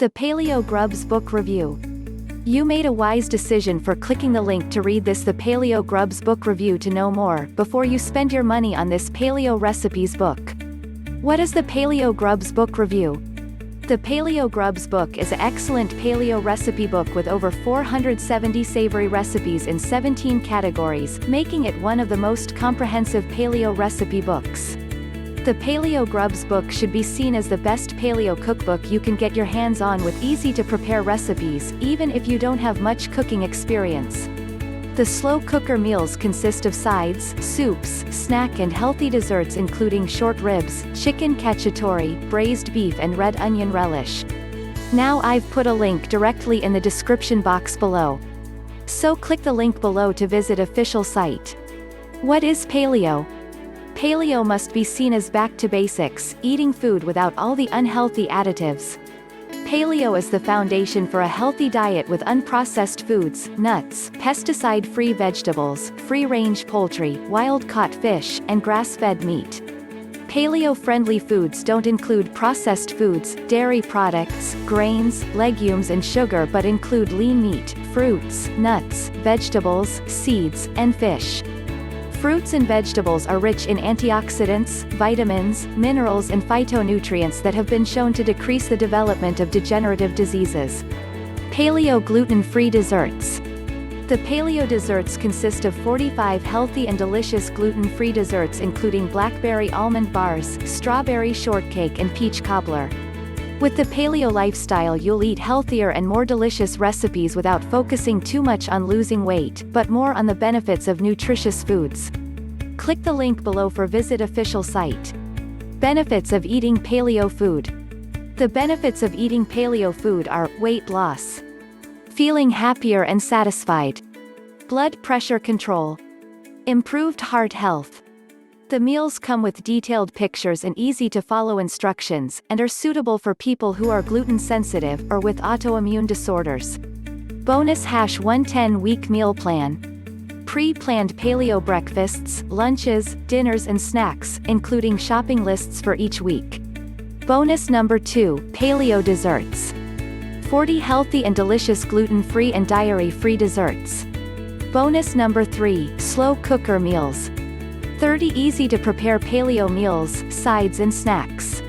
The Paleo Grubs Book Review. You made a wise decision for clicking the link to read the Paleo Grubs Book Review to know more, before you spend your money on this paleo recipes book. What is the Paleo Grubs Book Review? The Paleo Grubs Book is an excellent paleo recipe book with over 470 savory recipes in 17 categories, making it one of the most comprehensive paleo recipe books. The Paleo Grubs Book should be seen as the best paleo cookbook you can get your hands on with easy-to-prepare recipes, even if you don't have much cooking experience. The slow cooker meals consist of sides, soups, snack and healthy desserts including short ribs, chicken cacciatore, braised beef and red onion relish. Now I've put a link directly in the description box below. So click the link below to visit official site. What is paleo? Paleo must be seen as back to basics, eating food without all the unhealthy additives. Paleo is the foundation for a healthy diet with unprocessed foods, nuts, pesticide-free vegetables, free-range poultry, wild-caught fish, and grass-fed meat. Paleo-friendly foods don't include processed foods, dairy products, grains, legumes and sugar but include lean meat, fruits, nuts, vegetables, seeds, and fish. Fruits and vegetables are rich in antioxidants, vitamins, minerals and phytonutrients that have been shown to decrease the development of degenerative diseases. Paleo gluten-free desserts. The paleo desserts consist of 45 healthy and delicious gluten-free desserts including blackberry almond bars, strawberry shortcake and peach cobbler. With the paleo lifestyle you'll eat healthier and more delicious recipes without focusing too much on losing weight, but more on the benefits of nutritious foods. Click the link below for visit official site. Benefits of eating paleo food. The benefits of eating paleo food are, weight loss, feeling happier and satisfied, blood pressure control, improved heart health. The meals come with detailed pictures and easy-to-follow instructions, and are suitable for people who are gluten-sensitive or with autoimmune disorders. Bonus #110-week meal plan. Pre-planned paleo breakfasts, lunches, dinners and snacks, including shopping lists for each week. Bonus number 2, paleo desserts. 40 healthy and delicious gluten-free and dairy-free desserts. Bonus number 3, slow cooker meals. 30 easy-to-prepare paleo meals, sides and snacks.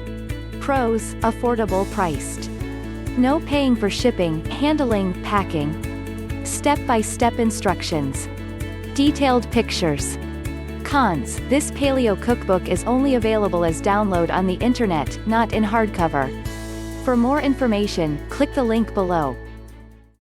Pros, affordable priced. No paying for shipping, handling, packing. Step-by-step instructions. Detailed pictures. Cons, this paleo cookbook is only available as download on the internet, not in hardcover. For more information, click the link below.